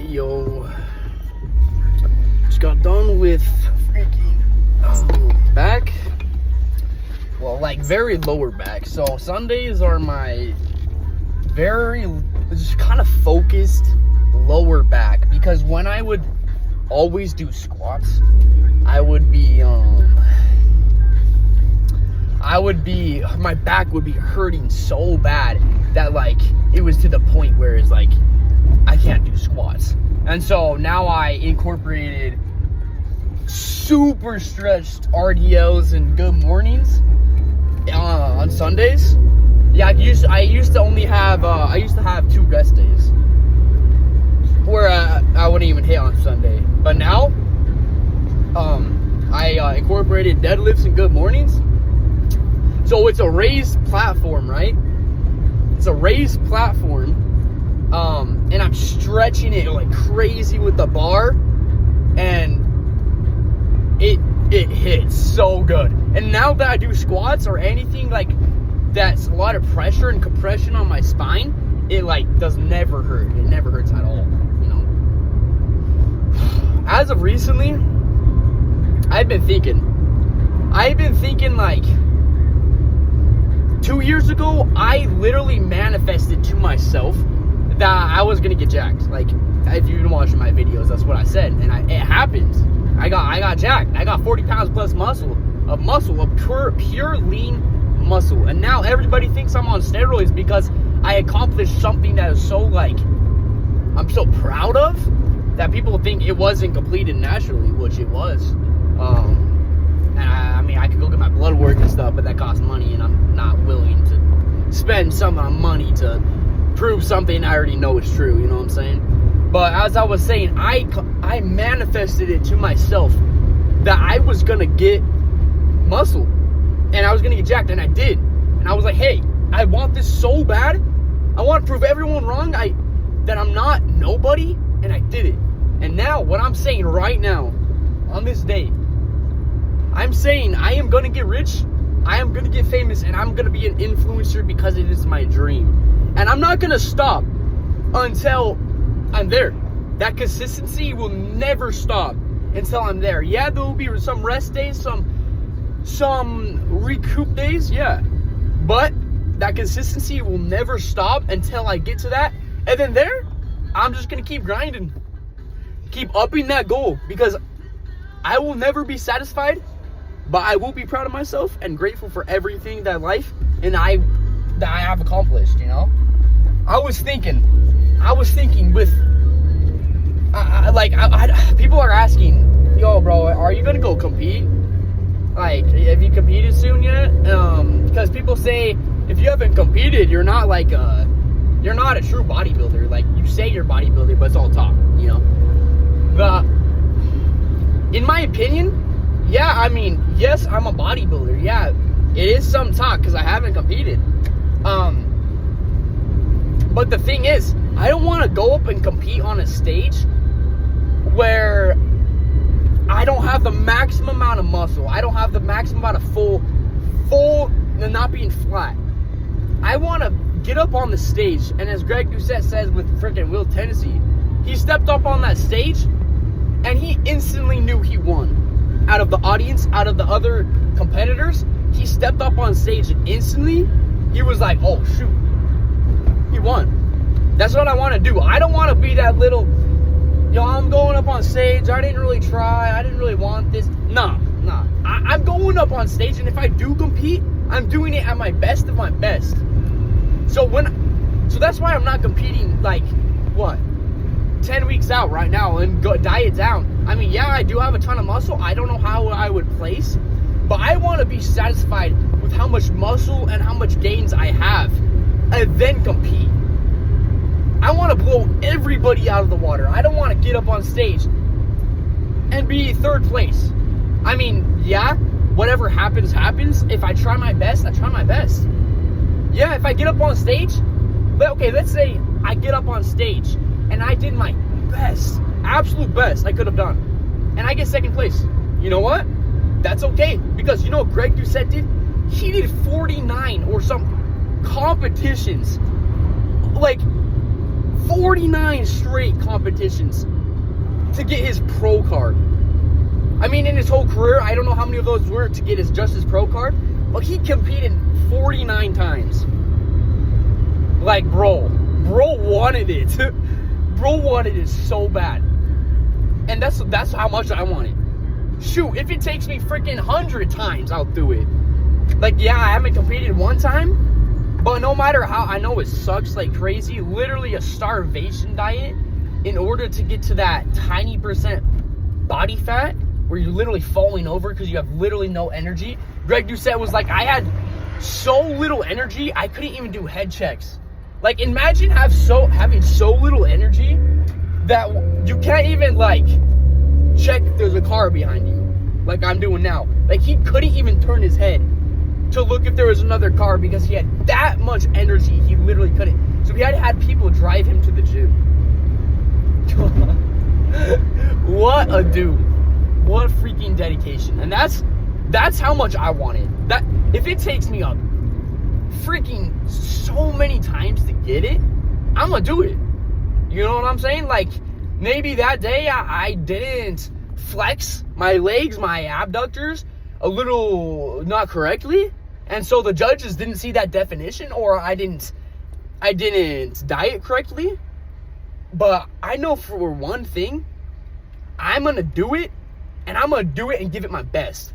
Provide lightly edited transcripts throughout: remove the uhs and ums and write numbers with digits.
Yo, just got done with freaking back. Well, like very lower back. So Sundays are my very just kind of focused lower back, because when I would always do squats, my back would be hurting so bad that like it was to the point where it's like I can't do squats. And so now I incorporated super stretched RDLs and good mornings on Sundays. Yeah, I used to have 2 rest days where I wouldn't even hit on Sunday. But now I incorporated deadlifts and good mornings. So it's a raised platform, right? It's a raised platform. And I'm stretching it like crazy with the bar, and it hits so good. And now that I do squats or anything like that's a lot of pressure and compression on my spine, it like does never hurt. It never hurts at all, you know. As of recently, I've been thinking like 2 years ago, I literally manifested to myself that I was gonna get jacked. Like, if you've been watching my videos, that's what I said, and it happened. I got jacked. I got 40 pounds plus muscle, pure lean muscle. And now everybody thinks I'm on steroids because I accomplished something that is so like I'm so proud of, that people think it wasn't completed naturally, which it was. And I mean, I could go get my blood work and stuff, but that costs money, and I'm not willing to spend some money to prove something I already know is true, you know what I'm saying? But as I was saying, I manifested it to myself that I was gonna get muscle, and I was gonna get jacked, and I did. And I was like, hey, I want this so bad. I want to prove everyone wrong that I'm not nobody, and I did it. And now, what I'm saying right now, on this day, I'm saying I am gonna get rich, I am gonna get famous, and I'm gonna be an influencer because it is my dream. And I'm not gonna stop until I'm there. That consistency will never stop until I'm there. Yeah, there will be some rest days, some recoup days, yeah. But that consistency will never stop until I get to that. And then there, I'm just gonna keep grinding. Keep upping that goal, because I will never be satisfied, but I will be proud of myself and grateful for everything that life and I have accomplished, you know? I was thinking with, people are asking, yo, bro, are you gonna go compete? Like, have you competed soon yet? Because people say, if you haven't competed, you're not a true bodybuilder. Like, you say you're bodybuilder, but it's all talk, you know? But, in my opinion, yeah, I mean, yes, I'm a bodybuilder. Yeah, it is some talk because I haven't competed. But the thing is, I don't want to go up and compete on a stage where I don't have the maximum amount of muscle. I don't have the maximum amount of full, and not being flat. I want to get up on the stage, and as Greg Doucette says with freaking Will Tennessee, he stepped up on that stage, and he instantly knew he won. Out of the audience, out of the other competitors, he stepped up on stage, and instantly, he was like, oh, shoot. He won. That's what I want to do. I don't want to be that little, I'm going up on stage, I didn't really try, I didn't really want this. Nah. I'm going up on stage, and if I do compete, I'm doing it at my best of my best. So that's why I'm not competing, 10 weeks out right now and diet down. I mean, yeah, I do have a ton of muscle. I don't know how I would place, but I want to be satisfied with how much muscle and how much gains I have, and then compete. I want to blow everybody out of the water. I don't want to get up on stage and be 3rd place. I mean, yeah, whatever happens, happens. If I try my best, I try my best. Yeah, if I get up on stage, but okay, let's say I get up on stage and I did my best, absolute best I could have done, and I get 2nd place. You know what? That's okay, because you know what Greg Doucette did? He did 49 or some competitions, like 49 straight competitions to get his pro card. I mean, in his whole career, I don't know how many of those were to get just his pro card, but he competed 49 times. Like, bro wanted it. Bro wanted it so bad. And that's how much I want it. Shoot, if it takes me freaking 100 times, I'll do it. Like, yeah, I haven't competed one time, but no matter how, I know it sucks like crazy. Literally a starvation diet in order to get to that tiny percent body fat where you're literally falling over because you have literally no energy. Greg Doucette was like, I had so little energy, I couldn't even do head checks. Like, imagine having so little energy that you can't even, like, check if there's a car behind you, like I'm doing now. Like, he couldn't even turn his head to look if there was another car because he had that much energy. He literally couldn't. So he had to have people drive him to the gym. What a dude. What freaking dedication. And that's how much I want it. That if it takes me up freaking so many times to get it, I'm gonna do it. You know what I'm saying? Like, maybe that day I didn't flex my legs, my abductors a little not correctly, and so the judges didn't see that definition, or I didn't diet correctly. But I know for one thing, I'm gonna do it, and I'm gonna do it and give it my best.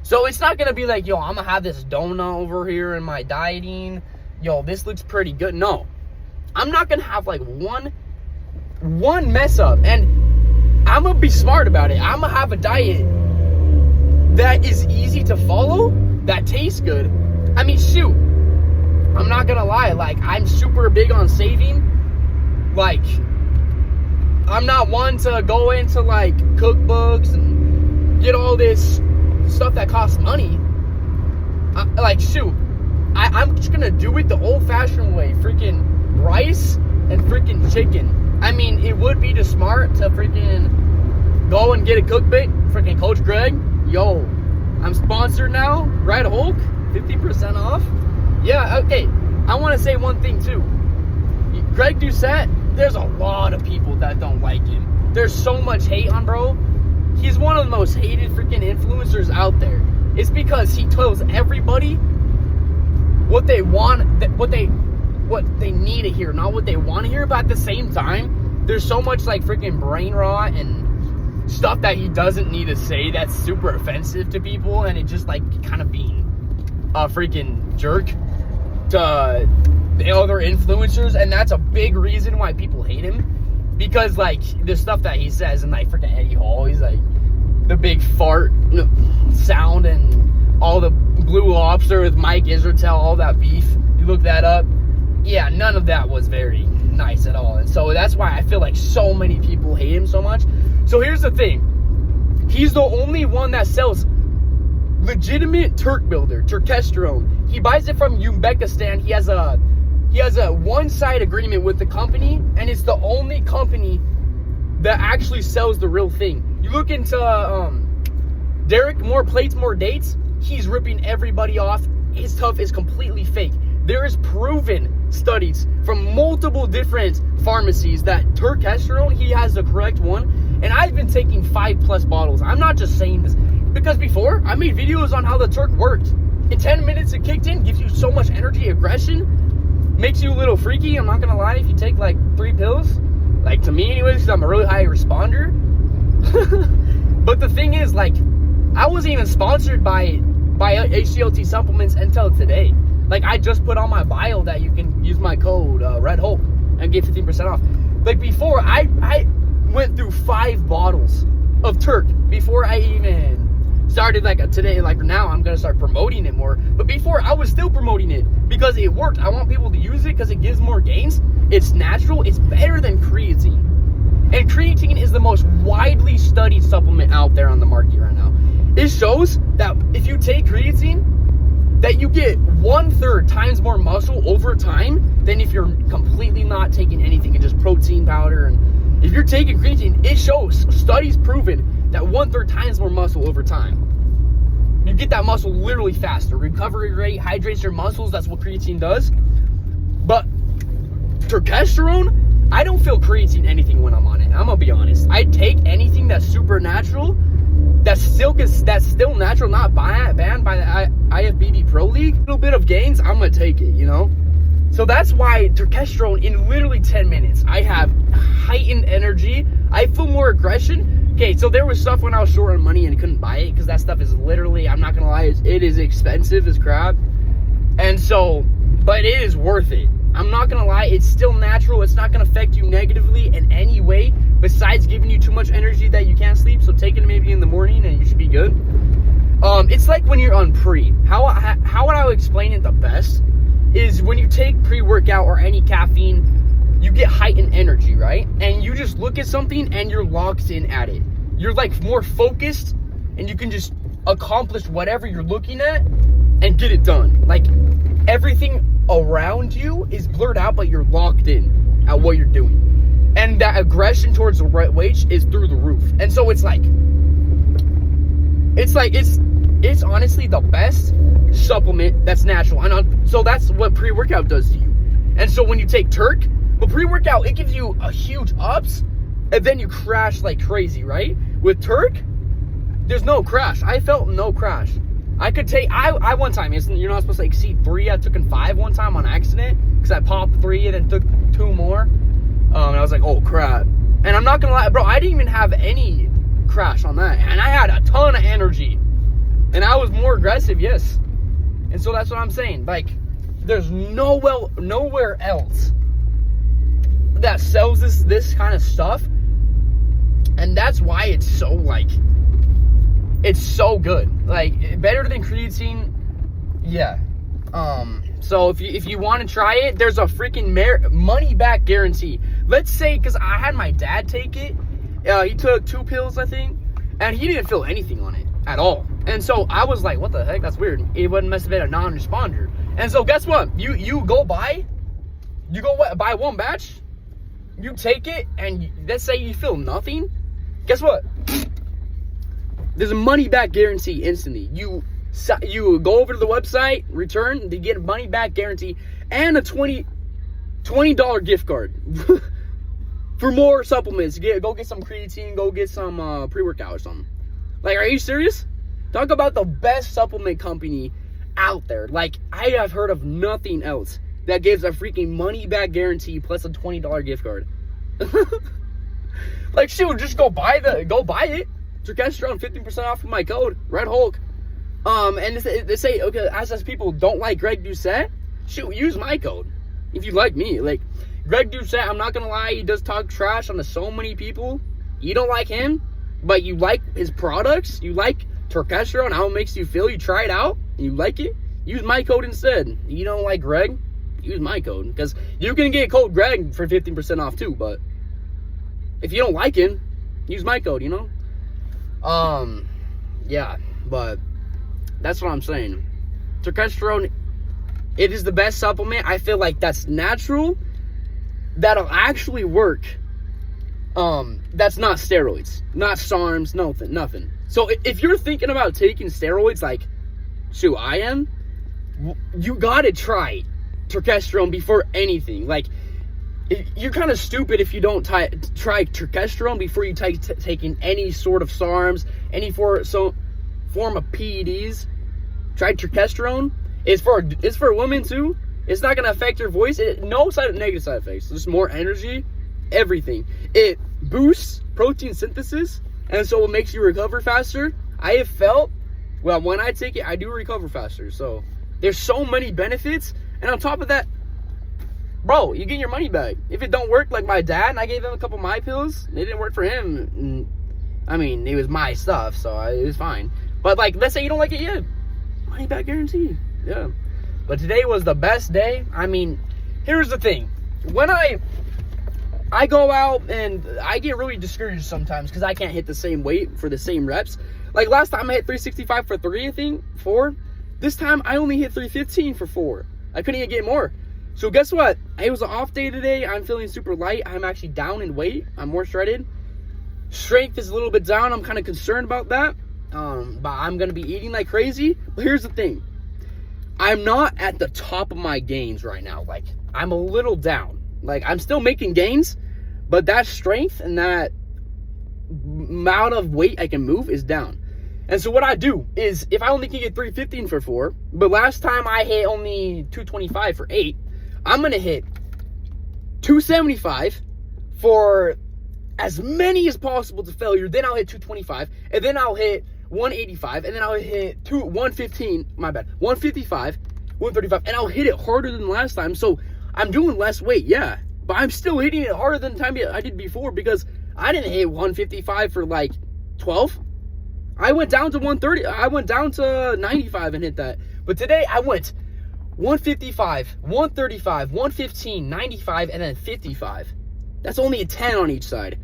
So it's not gonna be like, yo, I'm gonna have this donut over here in my dieting. Yo, this looks pretty good. No, I'm not gonna have like one mess up, and I'm gonna be smart about it. I'm gonna have a diet that is easy to follow, that tastes good. I mean, shoot, I'm not gonna lie, like, I'm super big on saving. Like, I'm not one to go into like cookbooks and get all this stuff that costs money. Like, shoot, I'm just gonna do it the old-fashioned way. Freaking rice and freaking chicken. I mean, it would be just smart to freaking go and get a cookbook. Freaking Coach Greg, yo, I'm sponsored now. Right, Hulk, 50% off. Yeah, okay. I want to say one thing too. Greg Doucette, there's a lot of people that don't like him. There's so much hate on bro. He's one of the most hated freaking influencers out there. It's because he tells everybody what they want, what they need to hear, not what they want to hear. But at the same time, there's so much like freaking brain rot and stuff that he doesn't need to say that's super offensive to people, and it just like kind of being a freaking jerk to the other influencers. And that's a big reason why people hate him. Because, like, the stuff that he says, and, like, freaking Eddie Hall, he's, like, the big fart sound, and all the Blue Lobster with Mike Israetel, all that beef. You look that up. Yeah, none of that was very nice at all. And so that's why I feel like so many people hate him so much. So here's the thing. He's the only one that sells legitimate Turk builder, Turkesterone. He buys it from Uzbekistan. He has a one-side agreement with the company, and it's the only company that actually sells the real thing. You look into Derek, More Plates, More Dates, he's ripping everybody off. His stuff is completely fake. There is proven studies from multiple different pharmacies that Turkesterone, he has the correct one, and I've been taking 5+ bottles. I'm not just saying this, because before, I made videos on how the Turk worked. In 10 minutes it kicked in, gives you so much energy, aggression, makes you a little freaky. I'm not gonna lie, if you take like 3 pills, like to me anyways, because I'm a really high responder. But the thing is, like, I wasn't even sponsored by HCLT supplements until today. Like, I just put on my bio that you can use my code Red Hulk and get 15% off. Like, before, I went through 5 bottles of Turk before I even started, like, today. Like, now I'm gonna start promoting it more, but before I was still promoting it because it worked. I want people to use it because it gives more gains. It's natural. It's better than creatine, and creatine is the most widely studied supplement out there on the market right now. It shows that if you take creatine, that you get 1/3 times more muscle over time than if you're completely not taking anything and just protein powder. And if you're taking creatine, it shows, studies proven, that 1/3 times more muscle over time. You get that muscle literally faster. Recovery rate, hydrates your muscles. That's what creatine does. But Turkesterone, I don't feel creatine anything when I'm on it. I'm gonna be honest. I take anything that's supernatural, that's still natural, not banned by the IFBB Pro League. A little bit of gains, I'm gonna take it, you know? So that's why Turkesterone, in literally 10 minutes, I have heightened energy. I feel more aggression. Okay, so there was stuff when I was short on money and couldn't buy it, because that stuff is literally, I'm not gonna lie, it is expensive as crap. And so, but it is worth it. I'm not gonna lie, it's still natural. It's not gonna affect you negatively in any way besides giving you too much energy that you can't sleep. So take it maybe in the morning and you should be good. It's like when you're on pre. How would I explain it the best is when you take pre-workout or any caffeine, you get heightened energy, right? And you just look at something and you're locked in at it. You're like more focused and you can just accomplish whatever you're looking at and get it done. Like everything around you is blurred out, but you're locked in at what you're doing. And that aggression towards the weights is through the roof. And so it's honestly the best supplement that's natural. And so that's what pre-workout does to you. And so when you take Turk, but pre-workout, it gives you a huge ups and then you crash like crazy, right? With Turk, there's no crash. I felt no crash. I could take, I one time, you're not supposed to exceed 3. I took in 5 one time on accident because I popped 3 and then took 2 more. And I was like, oh crap. And I'm not gonna lie, bro, I didn't even have any crash on that. And I had a ton of energy. And I was more aggressive, yes. And so that's what I'm saying. Like, there's nowhere else that sells this kind of stuff. And that's why it's so, like, it's so good. Like, better than creatine. Yeah. So if you want to try it, there's a freaking money back guarantee. Let's say, because I had my dad take it. He took 2 pills, I think. And he didn't feel anything on it at all. And so I was like, what the heck? That's weird. It must have been a non-responder. And so guess what? You go buy one batch. You take it, and let's say you feel nothing. Guess what? There's a money back guarantee instantly. You go over to the website, return, they get a money back guarantee, and a $20 gift card for more supplements. Go get some creatine, go get some pre-workout or something. Like, are you serious? Talk about the best supplement company out there. Like, I have heard of nothing else that gives a freaking money back guarantee plus a $20 gift card. Like, shoot, just go buy it. Turkesterone, 15% off with my code, Red Hulk. And they say, okay, as people don't like Greg Doucette, shoot, use my code. If you like me, like, Greg Doucette, I'm not gonna lie, he does talk trash on so many people. You don't like him, but you like his products, you like Turkesterone, how it makes you feel, you try it out, and you like it, use my code instead. You don't like Greg, use my code, because you can get code Greg for 15% off too, but if you don't like him, use my code, you know? Yeah, but that's what I'm saying. Turkesterone, it is the best supplement. I feel like that's natural, that'll actually work. That's not steroids, not SARMs, nothing. So if you're thinking about taking steroids, like, shoot, I am, you gotta try Turkesterone before anything. Like, you're kind of stupid if you don't try Turkesterone before you taking any sort of SARMs, any form of PEDs. Try Turkesterone. It's for women too. It's not gonna affect your voice. No negative side effects. Just more energy, everything. It boosts protein synthesis, and so it makes you recover faster. I have felt, well, when I take it, I do recover faster. So there's so many benefits, and on top of that, bro, you get your money back. If it don't work, like my dad, and I gave him a couple of my pills, it didn't work for him. I mean, it was my stuff, so it was fine. But, like, let's say you don't like it yet. Money back guarantee. Yeah. But today was the best day. I mean, here's the thing. When I go out and I get really discouraged sometimes because I can't hit the same weight for the same reps. Like, last time I hit 365 for 3, I think, 4. This time I only hit 315 for 4. I couldn't even get more. So guess what? It was an off day today. I'm feeling super light. I'm actually down in weight. I'm more shredded. Strength is a little bit down. I'm kind of concerned about that. But I'm going to be eating like crazy. But here's the thing. I'm not at the top of my gains right now. Like, I'm a little down. Like, I'm still making gains, but that strength and that amount of weight I can move is down. And so what I do is, if I only can get 315 for 4, but last time I hit only 225 for 8, I'm going to hit 275 for as many as possible to failure. Then I'll hit 225, and then I'll hit 185, and then I'll hit 115, my bad, 155, 135, and I'll hit it harder than last time. So I'm doing less weight, yeah, but I'm still hitting it harder than the time I did before, because I didn't hit 155 for like 12. I went down to 130. I went down to 95 and hit that. But today I went 155, 135, 115, 95, and then 55. That's only a 10 on each side.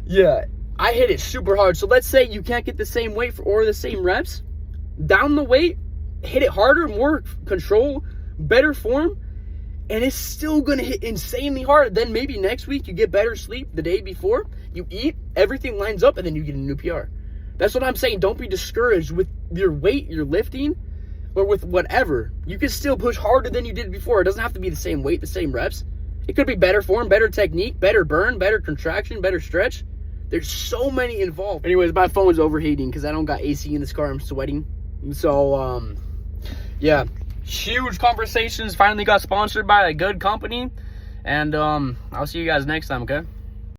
Yeah, I hit it super hard. So let's say you can't get the same weight or the same reps. Down the weight, hit it harder, more control, better form, and it's still going to hit insanely hard. Then maybe next week you get better sleep the day before. You eat, everything lines up, and then you get a new PR. That's what I'm saying. Don't be discouraged with your weight, your lifting, or with whatever. You can still push harder than you did before. It doesn't have to be the same weight, the same reps. It could be better form, better technique, better burn, better contraction, better stretch. There's so many involved. Anyways, my phone's overheating because I don't got AC in this car. I'm sweating. So, yeah. Huge Conversations finally got sponsored by a good company. And I'll see you guys next time, okay?